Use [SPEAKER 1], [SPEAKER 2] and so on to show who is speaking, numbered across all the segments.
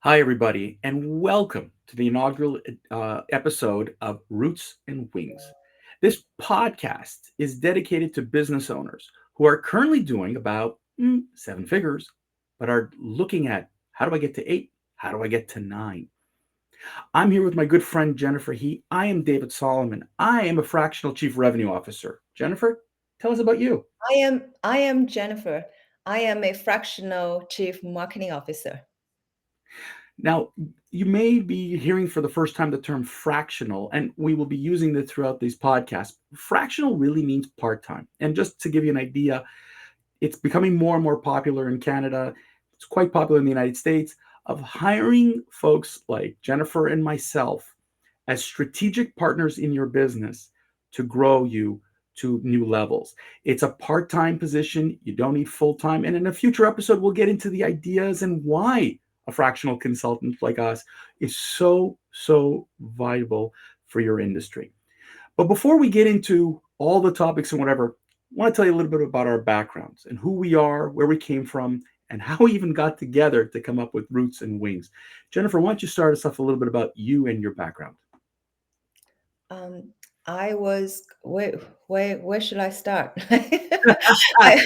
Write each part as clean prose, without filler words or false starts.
[SPEAKER 1] Hi, everybody, and welcome to the inaugural episode of Roots and Wings. This podcast is dedicated to business owners who are currently doing about seven figures, but are looking at how do I get to eight? How do I get to nine? I'm here with my good friend Jennifer He. I am David Solomon. I am a fractional chief revenue officer. Jennifer, tell us about you.
[SPEAKER 2] I am Jennifer. I am a fractional chief marketing officer.
[SPEAKER 1] Now, you may be hearing for the first time the term fractional, and we will be using it throughout these podcasts. Fractional really means part time. And just to give you an idea, it's becoming more and more popular in Canada. It's quite popular in the United States of hiring folks like Jennifer and myself as strategic partners in your business to grow you to new levels. It's a part time position. You don't need full time. And in a future episode, we'll get into the ideas and why a fractional consultant like us is so valuable for your industry. But before we get into all the topics and whatever, I want to tell you a little bit about our backgrounds and who we are, where we came from, and how we even got together to come up with Roots and Wings. Jennifer, why don't you start us off a little bit about you and your background?
[SPEAKER 2] Um, I was where should I start? I,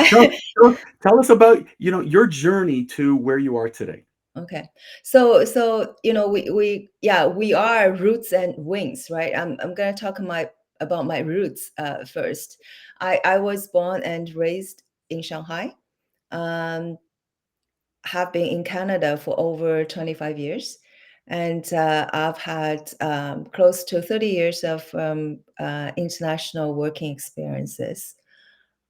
[SPEAKER 1] tell,
[SPEAKER 2] I,
[SPEAKER 1] tell us about your journey to where you are today.
[SPEAKER 2] okay. So we are roots and wings, right? I'm gonna talk about my roots first. I was born and raised in Shanghai. Um, have been in Canada for over 25 years. And I've had close to 30 years of international working experiences.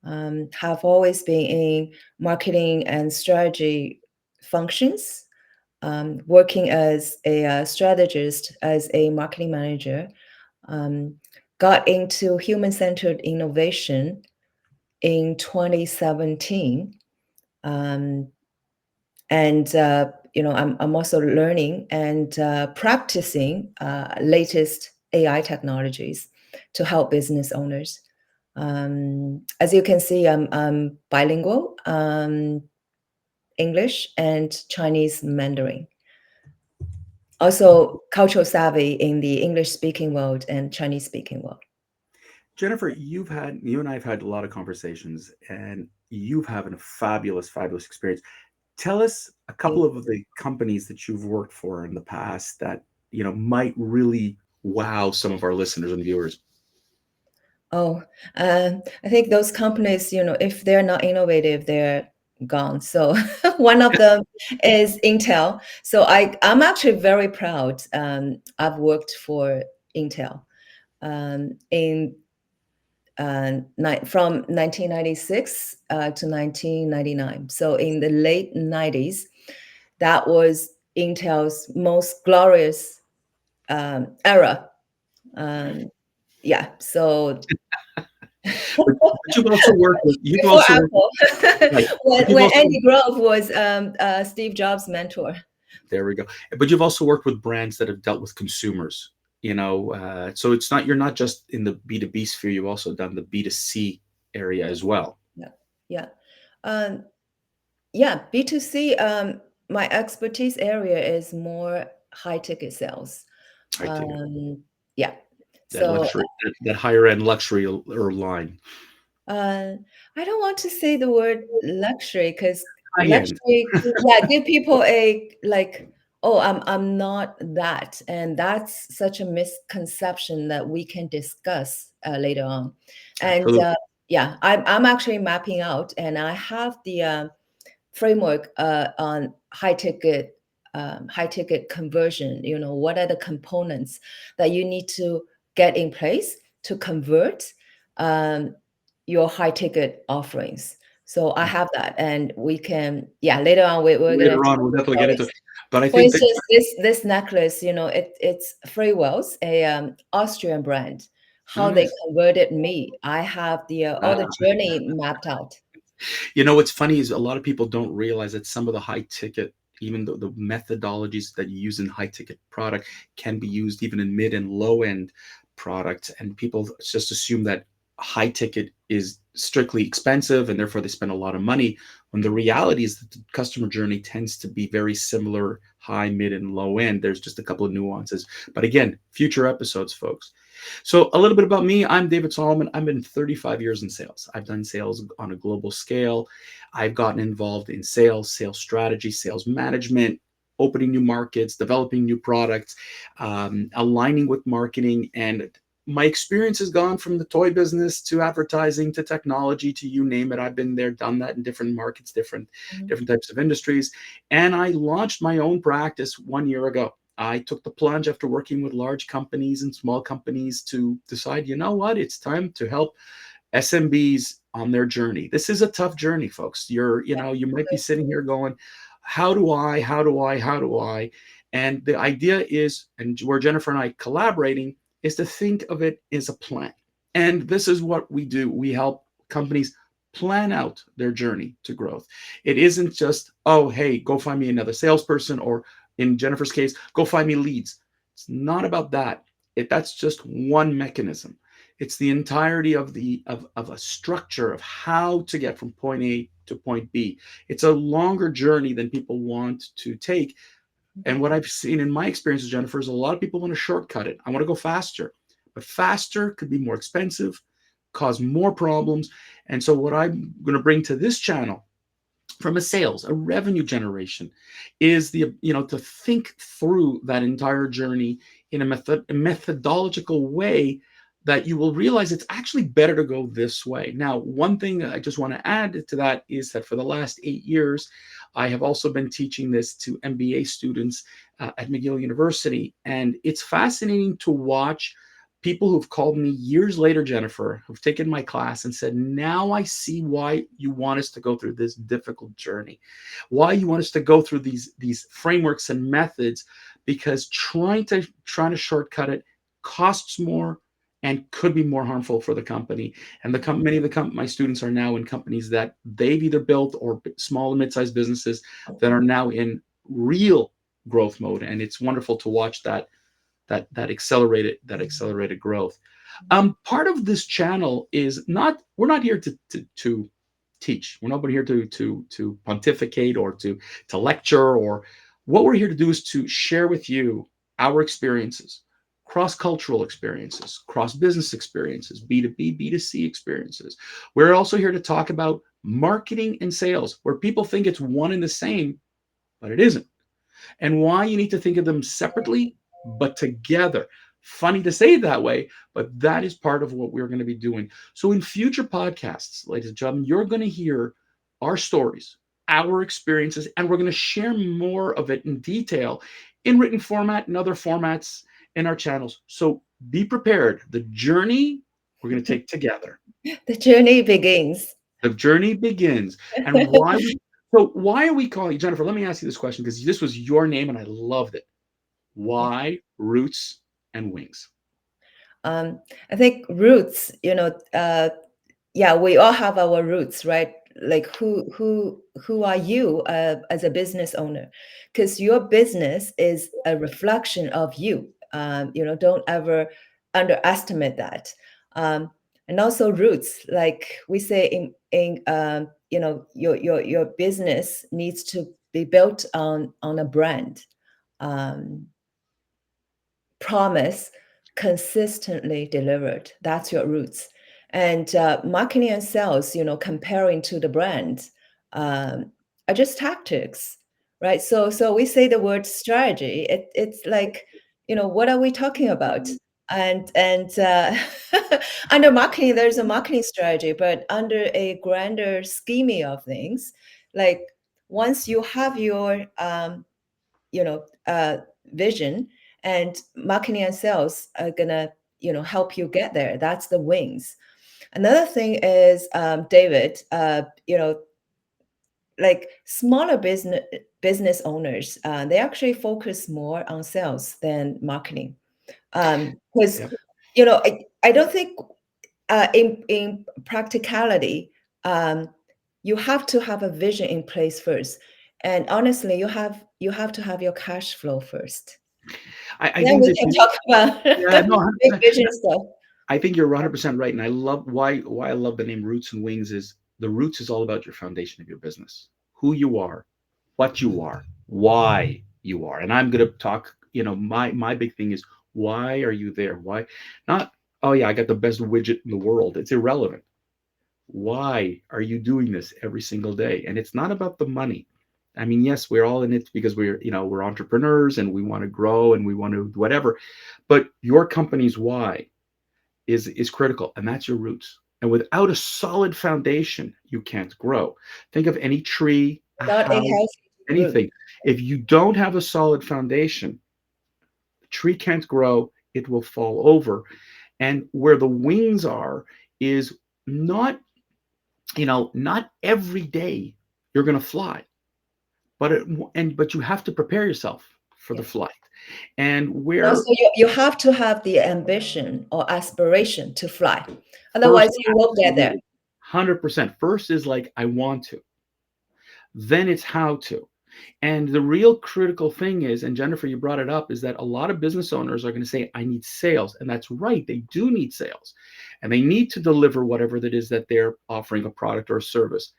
[SPEAKER 2] Have always been in marketing and strategy functions, working as a strategist, as a marketing manager. Um, got into human centered innovation in 2017. Um, and I'm also learning and practicing latest AI technologies to help business owners. As you can see, I'm bilingual, English and Chinese Mandarin. Also, cultural savvy in the English speaking world and Chinese speaking world.
[SPEAKER 1] Jennifer, you and I have had a lot of conversations, and you've had a fabulous experience. Tell us a couple of the companies that you've worked for in the past that might really wow some of our listeners and viewers.
[SPEAKER 2] Oh, I think those companies, if they're not innovative, they're gone. So one of them is Intel. So I'm actually very proud. I've worked for Intel in from 1996 to 1999. So in the late 90s, that was Intel's most glorious era. Um, yeah. So
[SPEAKER 1] But you've
[SPEAKER 2] before
[SPEAKER 1] also worked
[SPEAKER 2] Apple,
[SPEAKER 1] right. But you've
[SPEAKER 2] when
[SPEAKER 1] also
[SPEAKER 2] Andy Grove was Steve Jobs' mentor.
[SPEAKER 1] there we go. But you've also worked with brands that have dealt with consumers. So it's not you're not just in the B2B sphere. You've also done the B2C area as well.
[SPEAKER 2] Yeah, yeah, um, yeah. B2C. My expertise area is more high ticket sales.
[SPEAKER 1] I take it
[SPEAKER 2] Yeah.
[SPEAKER 1] that
[SPEAKER 2] So
[SPEAKER 1] luxury, that higher end luxury or line,
[SPEAKER 2] uh, I don't want to say the word luxury because
[SPEAKER 1] high end.
[SPEAKER 2] luxury, yeah, give people a like, oh, I'm not that, and that's such a misconception that we can discuss later on. And
[SPEAKER 1] Absolutely.
[SPEAKER 2] yeah, I'm actually mapping out, and I have the framework on high ticket conversion. What are the components that you need to get in place to convert um, your high ticket offerings. So I have that, and we can, yeah, later on we're gonna
[SPEAKER 1] Later
[SPEAKER 2] talk
[SPEAKER 1] on, we'll definitely
[SPEAKER 2] about
[SPEAKER 1] get
[SPEAKER 2] it.
[SPEAKER 1] into it. But I
[SPEAKER 2] For
[SPEAKER 1] think that
[SPEAKER 2] instance, this necklace, it's Freewells, a Austrian brand.
[SPEAKER 1] oh,
[SPEAKER 2] How they
[SPEAKER 1] nice.
[SPEAKER 2] converted me, I have the all the journey mapped out.
[SPEAKER 1] What's funny is a lot of people don't realize that some of the high ticket, even though the methodologies that you use in high ticket product can be used even in mid and low end products, and people just assume that high ticket is strictly expensive and therefore they spend a lot of money. when the reality is that the customer journey tends to be very similar, high, mid, and low end. There's just a couple of nuances. But again, future episodes, folks. So a little bit about me. I'm David Solomon. I've been 35 years in sales. I've done sales on a global scale. I've gotten involved in sales, sales strategy, sales management, opening new markets, developing new products, aligning with marketing. And my experience has gone from the toy business to advertising to technology to you name it. I've been there, done that in different markets,
[SPEAKER 2] Mhm.
[SPEAKER 1] different types of industries. And I launched my own practice 1 year ago. I took the plunge after working with large companies and small companies to decide, you know what, it's time to help SMBs on their journey. This is a tough journey, folks. You might be sitting here going, how do I? And the idea is, and where Jennifer and I collaborating, is to think of it as a plan. And this is what we do. We help companies plan out their journey to growth. It isn't just, oh, hey, go find me another salesperson, or in Jennifer's case, go find me leads. It's not about that. That's just one mechanism. It's the entirety of a structure of how to get from point A to point B. It's a longer journey than people want to take. And what I've seen in my experiences, Jennifer, is a lot of people want to shortcut it. I want to go faster, but faster could be more expensive, cause more problems. And so, what I'm going to bring to this channel from a sales, a revenue generation, is to think through that entire journey in a methodological way that you will realize it's actually better to go this way. Now, one thing that I just want to add to that is that for the last 8 years, I have also been teaching this to MBA students at McGill University. And it's fascinating to watch people who've called me years later, Jennifer, who've taken my class and said, now I see why you want us to go through this difficult journey, why you want us to go through these frameworks and methods, because trying to shortcut it costs more and could be more harmful for the company. And many of my students are now in companies that they've either built, or small and mid-sized businesses that are now in real growth mode. And it's wonderful to watch that accelerated growth. Part of this channel is not we're not here to teach. We're not here to pontificate or to lecture. Or what we're here to do is to share with you our experiences, cross-cultural experiences, cross-business experiences, B2B, B2C experiences. We're also here to talk about marketing and sales, where people think it's one and the same, but it isn't, and why you need to think of them separately but together. Funny to say it that way, but that is part of what we're going to be doing. So, in future podcasts, ladies and gentlemen, you're going to hear our stories, our experiences, and we're going to share more of it in detail in written format and other formats in our channels. So, be prepared. The journey we're going to take together.
[SPEAKER 2] The journey begins.
[SPEAKER 1] The journey begins. And why are we calling, Jennifer? Let me ask you this question, because this was your name and I loved it.
[SPEAKER 2] Yeah.
[SPEAKER 1] Why Roots and Wings?
[SPEAKER 2] I think roots, yeah, we all have our roots, right? Like who are you as a business owner? Because your business is a reflection of you. Don't ever underestimate that. And also roots, like we say your business needs to be built on a brand. Um, Promise consistently delivered. That's your roots. And marketing and sales, comparing to the brand, are just tactics, right? So we say the word strategy. It's like, what are we talking about? And under marketing, there's a marketing strategy, but under a grander scheme of things, like once you have your vision, and marketing and sales are gonna help you get there. That's the wings. Another thing is, David, like smaller business owners, they actually focus more on sales than marketing, because
[SPEAKER 1] Yep.
[SPEAKER 2] I don't think in practicality, you have to have a vision in place first, and honestly, you have to have your cash flow first.
[SPEAKER 1] I
[SPEAKER 2] Then
[SPEAKER 1] think
[SPEAKER 2] we
[SPEAKER 1] that
[SPEAKER 2] can talk about
[SPEAKER 1] yeah, no,
[SPEAKER 2] big
[SPEAKER 1] 100%.
[SPEAKER 2] vision stuff.
[SPEAKER 1] I think you're 100% right. And I love why I love the name Roots and Wings is The roots is all about your foundation of your business, who you are, what you are, why you are. And I'm going to talk, my big thing is, why are you there? Why not? Oh yeah, I got the best widget in the world. It's irrelevant. Why are you doing this every single day? And it's not about the money. I mean, yes, we're all in it because we're entrepreneurs and we want to grow and we want to whatever. But your company's why is critical, and that's your roots. And without a solid foundation, you can't grow. Think of any tree, a
[SPEAKER 2] Without a
[SPEAKER 1] house,
[SPEAKER 2] healthy root.
[SPEAKER 1] anything. If you don't have a solid foundation, the tree can't grow, it will fall over. And where the wings are is not, not every day you're going to fly, but you have to prepare yourself for the
[SPEAKER 2] Yeah.
[SPEAKER 1] flight. And
[SPEAKER 2] And
[SPEAKER 1] where
[SPEAKER 2] also, you have to have the ambition or aspiration to fly. Otherwise,
[SPEAKER 1] first,
[SPEAKER 2] you won't get there.
[SPEAKER 1] absolutely, 100%. First is like, I want to. Then it's how to. And the real critical thing is, and Jennifer, you brought it up, is that a lot of business owners are going to say, I need sales. And that's right. They do need sales. And they need to deliver whatever that is that they're offering, a product or a service.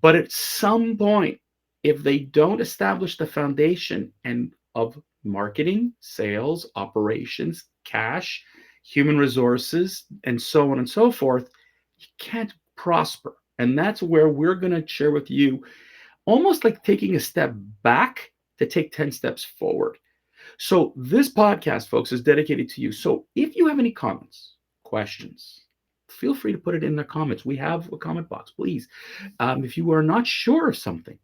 [SPEAKER 1] But at some point, if they don't establish the foundation and of marketing, sales, operations, cash, human resources, and so on and so forth, you can't prosper. And that's where we're going to share with you, almost like taking a step back to take 10 steps forward. So, this podcast, folks, is dedicated to you. So, if you have any comments, questions, feel free to put it in the comments. We have a comment box, please. If you are not sure of something,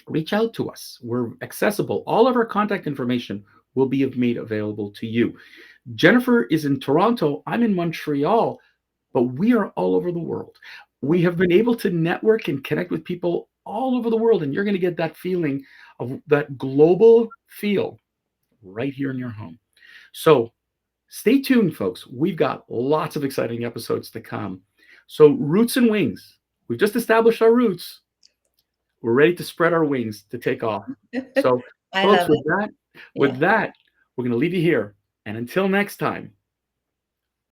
[SPEAKER 1] reach out to us. We're accessible. All of our contact information will be made available to you. Jennifer is in Toronto. I'm in Montreal, but we are all over the world. We have been able to network and connect with people all over the world, and you're going to get that feeling of that global feel right here in your home. So stay tuned, folks. We've got lots of exciting episodes to come. So, roots and wings. We've just established our roots. We're ready to spread our wings to take off. So,
[SPEAKER 2] I
[SPEAKER 1] folks,
[SPEAKER 2] love it.
[SPEAKER 1] with
[SPEAKER 2] Yeah.
[SPEAKER 1] that, we're going to leave you here. And until next time,